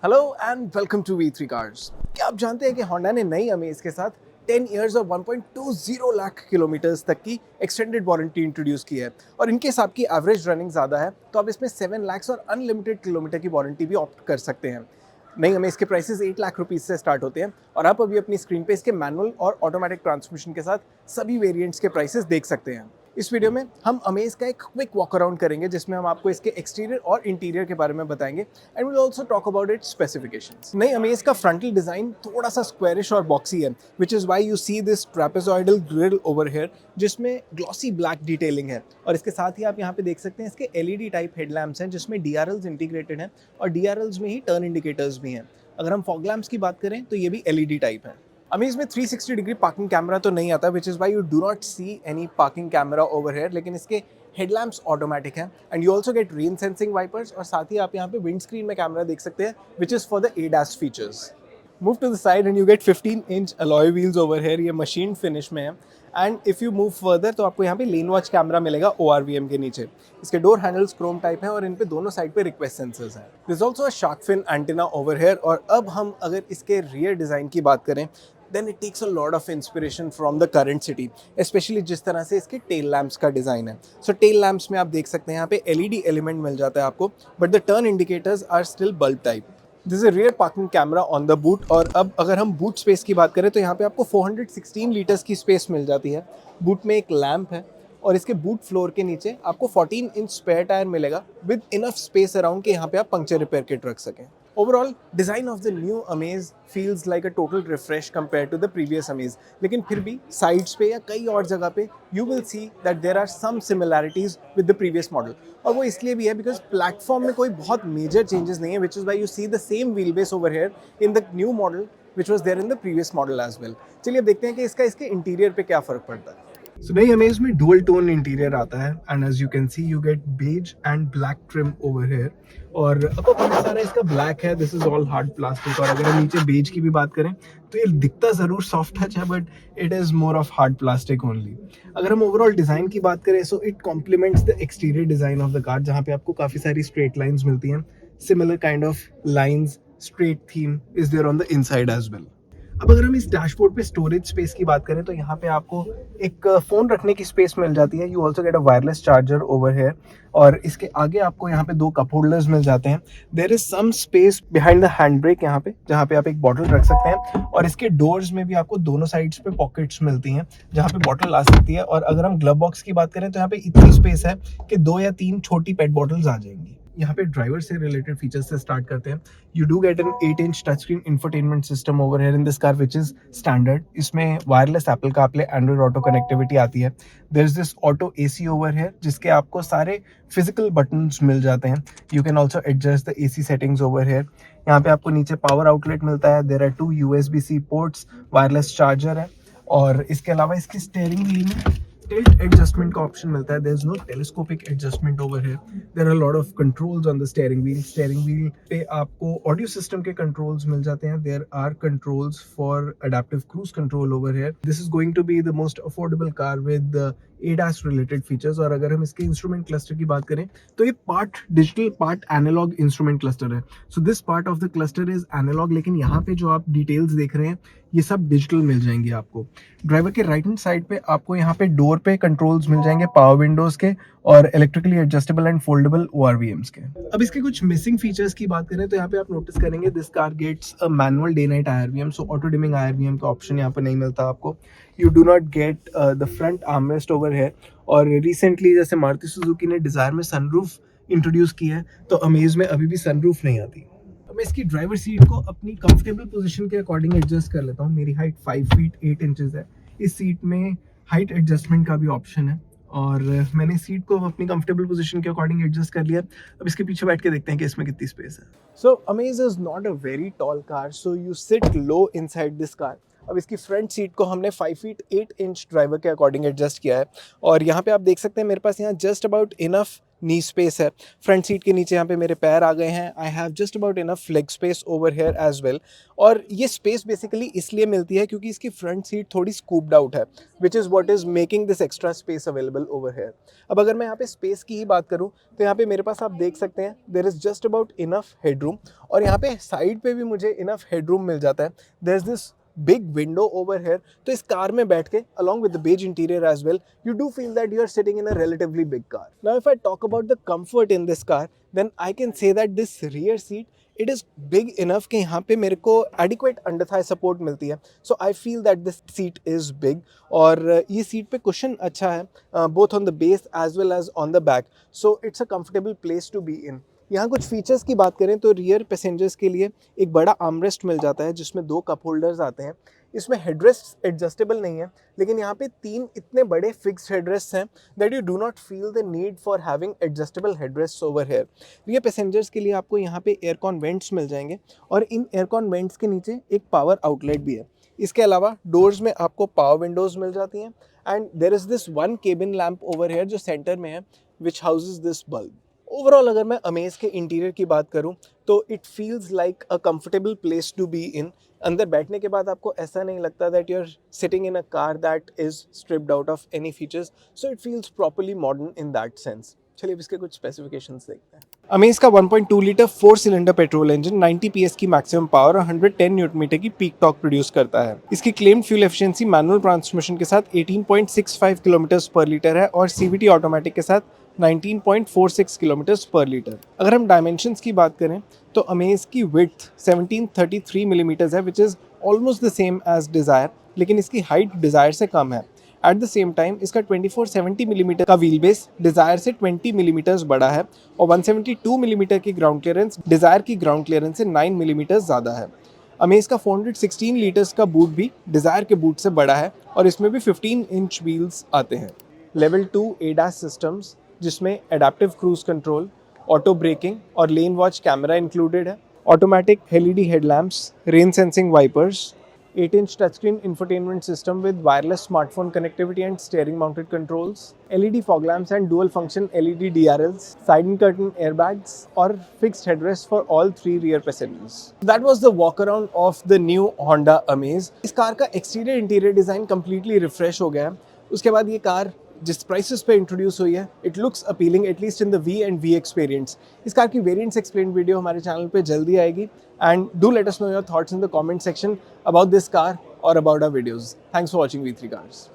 Hello and welcome to V three cars. क्या आप जानते हैं कि होंडा ने नई अमेज के साथ 10 इयर्स और 1.20 लाख किलोमीटर्स तक की एक्सटेंडेड वारंटी इंट्रोड्यूस की है। और इन केस आपकी एवरेज रनिंग ज़्यादा है तो आप इसमें 7 लाख और अनलिमिटेड किलोमीटर की वारंटी भी ऑप्ट कर सकते हैं। नई अमेज के प्राइसेस 8 लाख रुपीज़ से स्टार्ट होते हैं और आप अभी अपनी स्क्रीन पे इसके मैनुअल और ऑटोमेटिक ट्रांसमिशन के साथ सभी वेरिएंट्स के प्राइसेस देख सकते हैं। इस वीडियो में हम अमेज का एक क्विक वॉक अराउंड करेंगे जिसमें हम आपको इसके एक्सटीरियर और इंटीरियर के बारे में बताएंगे and will also talk about it's specifications. नई अमेज का फ्रंटल डिजाइन थोड़ा सा स्क्वायरिश और बॉक्सी है, which is why you see this trapezoidal grill over here जिसमें ग्लॉसी ब्लैक डिटेलिंग है। और इसके साथ ही आप यहाँ पे देख सकते हैं इसके एलईडी टाइप हेडलैम्प्स हैं जिसमें डीआरएल्स इंटीग्रेटेड हैं और डीआरएल्स में ही टर्न इंडिकेटर्स भी हैं। अगर हम फॉग लैम्प्स की बात करें तो ये भी एलईडी टाइप है। अमेज में 360 डिग्री पार्किंग कैमरा तो नहीं आता, which is why you do not see any parking camera over here, लेकिन इसके हेडलैम्प्स ऑटोमेटिक हैं and you also get rain sensing wipers और साथ ही आप यहाँ पे विंड स्क्रीन में कैमरा देख सकते हैं which is for the ADAS features. Move to the side and you get 15-inch alloy wheels over here, ये मशीन फिनिश में है। And if you move further तो आपको यहाँ पे लेन वॉच कैमरा मिलेगा ORVM के नीचे। इसके डोर हैंडल्स क्रोम टाइप हैं और इन पे दोनों साइड पे रिक्वेस्ट सेंसर्स हैं। This is also a shark fin antenna over here. और अब हम अगर इसके रियर डिज़ाइन की बात करें then it takes a lot of inspiration from the current city, especially जिस तरह से इसके tail lamps का डिज़ाइन है। So tail lamps में आप देख सकते हैं यहाँ पे LED element मिल जाता है आपको, but the turn indicators are still bulb type. This is a rear parking camera on the boot। और अब अगर हम boot space की बात करें तो यहाँ पे आपको 416 लीटर्स की स्पेस मिल जाती है। boot में एक लैम्प है और इसके बूट फ्लोर के नीचे आपको 14-inch स्पेयर टायर मिलेगा विद इनफ स्पेस अराउंड कि यहाँ पे आप पंक्चर रिपेयर किट रख सकें। Overall design of the new Amaze feels like a total refresh compare to the previous Amaze, लेकिन फिर भी साइड्स पे या कई और जगह पे you will see that there are some similarities with the previous model. और वो इसलिए भी है बिकॉज प्लेटफॉर्म में कोई बहुत मेजर चेंजेस नहीं है, which is why you see the same wheel base over here in the new model which was there in the previous model as well. चलिए अब देखते हैं कि इसके इंटीरियर पे क्या फ़र्क पड़ता है। So नई अमेज में डुअल टोन इंटीरियर आता है and as you can see you get beige and black trim over here. और अब बहुत सारा इसका ब्लैक है, this is all hard plastic. और अगर हम नीचे बेज की भी बात करें तो ये दिखता ज़रूर सॉफ्ट टच है but it is more of hard plastic only. अगर हम ओवरऑल डिज़ाइन की बात करें so it compliments the exterior design of the car, जहाँ पे आपको काफ़ी सारी स्ट्रेट लाइन्स मिलती हैं। Similar kind of lines, straight theme is there on the inside as well. अब अगर हम इस डैशबोर्ड पे स्टोरेज स्पेस की बात करें तो यहाँ पे आपको एक फ़ोन रखने की स्पेस मिल जाती है। You also get a wireless charger over here और इसके आगे आपको यहाँ पे 2 कप होल्डर्स मिल जाते हैं। There is some space behind the hand brake यहाँ पे, जहाँ पे आप एक बॉटल रख सकते हैं। और इसके डोर्स में भी आपको दोनों साइड्स पे पॉकेट्स मिलती हैं जहाँ पे बॉटल आ सकती है। और अगर हम ग्लव बॉक्स की बात करें तो यहाँ पे इतनी स्पेस है कि 2 या 3 छोटी पेट बॉटल्स आ जाएंगी। यहाँ पे ड्राइवर से रिलेटेड फीचर्स से स्टार्ट करते हैं। You do get an 8-inch touch screen infotainment system over here in this car which is standard. इसमें wireless Apple CarPlay, Android auto connectivity आती है। There is this auto AC over here जिसके आपको सारे physical buttons मिल जाते हैं। You can also adjust the AC settings over here. यहाँ पे आपको नीचे पावर आउटलेट मिलता है। There are 2 USB-C ports, wireless charger है। और इसके अलावा इसकी स्टीयरिंग व्हील में टिल्ट एडजस्टमेंट का ऑप्शन मिलता है। There is no telescopic adjustment over here. There are lot of controls on the steering wheel. Steering wheel पे आपको ऑडियो सिस्टम के कंट्रोल्स मिल जाते हैं। There are controls for adaptive cruise control over here. This is going to be the most affordable car with ADAS related features. और अगर हम इसके इंस्ट्रूमेंट क्लस्टर की बात करें तो ये part digital part analog instrument cluster है। So this part of the cluster is analog, लेकिन यहाँ पे जो आप डिटेल्स देख रहे हैं ये सब डिजिटल मिल जाएंगे आपको। ड्राइवर के राइट हैंड साइड पे आपको यहाँ पे डोर पे कंट्रोल्स मिल जाएंगे पावर विंडोज के और electrically adjustable and foldable ORVMs के। अब इसके कुछ मिसिंग फीचर्स की बात करें तो यहाँ पे आप नोटिस करेंगे this car gets a manual day night IRVM। So auto dimming IRVM का ऑप्शन यहाँ पे नहीं मिलता आपको। You do not get the front armrest over here. और रिसेंटली जैसे मारुति सुजुकी ने डिजायर में सनरूफ इंट्रोड्यूस की है तो अमेज में अभी भी सनरूफ नहीं आती। अब मैं इसकी ड्राइवर सीट को अपनी कंफर्टेबल पोजीशन के अकॉर्डिंग एडजस्ट कर लेता हूँ। मेरी हाइट 5 फीट 8 इंचेस है। इस सीट में हाइट एडजस्टमेंट का भी ऑप्शन है और मैंने सीट को अपनी कंफर्टेबल पोजीशन के अकॉर्डिंग एडजस्ट कर लिया। अब इसके पीछे बैठ के देखते हैं कि इसमें कितनी स्पेस है। सो amaze is not a very tall car, so you sit low inside this car. अब इसकी फ्रंट सीट को हमने 5 फीट 8 इंच ड्राइवर के अकॉर्डिंग एडजस्ट किया है और यहाँ पे आप देख सकते हैं मेरे पास यहाँ just about enough knee space है। फ्रंट सीट के नीचे यहाँ पे मेरे पैर आ गए हैं। I have just about enough leg space over here as well. और ये स्पेस बेसिकली इसलिए मिलती है क्योंकि इसकी फ्रंट सीट थोड़ी स्कूप्ड आउट है, which is what is making this extra space available over here. अब अगर मैं यहाँ पे स्पेस की ही बात करूँ तो यहाँ पे मेरे पास आप देख सकते हैं there is just about enough headroom, और यहाँ पे साइड पे भी मुझे इनफ हेडरूम मिल जाता है। There is this big window over here. तो इस कार में बैठ के along with the beige interior as well, you do feel that you are sitting in a relatively big car. Now if I talk about the comfort in this car, then I can say that this rear seat, it is big enough कि यहाँ पे मेरे को adequate under thigh support मिलती है। So I feel that this seat is big, और ये seat पे कुशन अच्छा है, both on the base as well as on the back. So it's a comfortable place to be in. यहाँ कुछ features की बात करें तो रियर पैसेंजर्स के लिए एक बड़ा आर्मरेस्ट मिल जाता है जिसमें 2 कप होल्डर्स आते हैं। इसमें हेडरेस्ट एडजस्टेबल नहीं है, लेकिन यहाँ पे 3 इतने बड़े फिक्स्ड हेडरेस्ट हैं that you do not feel the need for having adjustable headrest over here. Rear passengers के लिए आपको यहाँ पे एयरकॉन वेंट्स मिल जाएंगे, और इन एयरकॉन वेंट्स के नीचे एक पावर आउटलेट भी है। इसके अलावा डोर्स में आपको पावर विंडोज़ मिल जाती हैं, and there is this one cabin lamp over here जो सेंटर में है, which houses this bulb. Overall अगर मैं अमेज के इंटीरियर की बात करूं तो it feels like a comfortable place to be in. अंदर बैठने के बाद आपको ऐसा नहीं लगता that you are sitting in a car that is stripped out of any features, so it feels properly modern in that sense. चलिए अब इसके कुछ स्पेसिफिकेशंस देखते हैं। अमेज का 1.2 litre 4 cylinder petrol engine 90 PS की मैक्सिमम पावर और 110 Newton metre की पीक टॉर्क प्रोड्यूस करता है। इसकी claimed fuel efficiency manual transmission के साथ 18.65 किलोमीटर पर लीटर है, और सीवीटी ऑटोमेटिक के साथ 19.46 किलोमीटर्स पर लीटर। अगर हम डायमेंशंस की बात करें तो अमेज की विड्थ 1733 मिलीमीटर्स है, which is almost the same as Dzire, लेकिन इसकी हाइट डिज़ायर से कम है। एट द सेम टाइम इसका 2470 मिलीमीटर का व्हील बेस डिज़ायर से 20 मिलीमीटर्स बड़ा है, और 172 मिलीमीटर की ग्राउंड क्लियरेंस डिज़ायर की ग्राउंड क्लियरेंस से 9 मिलीमीटर्स ज़्यादा है। अमेज का 416 लीटर्स का बूट भी डिज़ायर के बूट से बड़ा है, और इसमें भी 15 इंच व्हील्स आते हैं। लेवल 2 एडास सिस्टम्स जिसमें adaptive cruise control, auto braking और लेन वॉच कैमरा इंक्लूडेड है, automatic LED headlamps, rain sensing wipers, 8-inch touchscreen infotainment system with wireless smartphone connectivity and steering mounted controls, LED fog lamps and dual function LED DRLs, side and curtain airbags, or fixed headrests for all 3 rear passengers. That was the walk around of the new Honda Amaze. इस car का exterior interior design completely refresh हो गया है। उसके बाद ये car जिस prices पे इंट्रोड्यूस हुई है, it looks appealing at least in the V and V experience. इस कार की वेरिएंट्स एक्सप्लेन वीडियो हमारे चैनल पे जल्दी आएगी, and do let us know your thoughts in the comment section about this car और about our videos. Thanks for watching V3 Cars।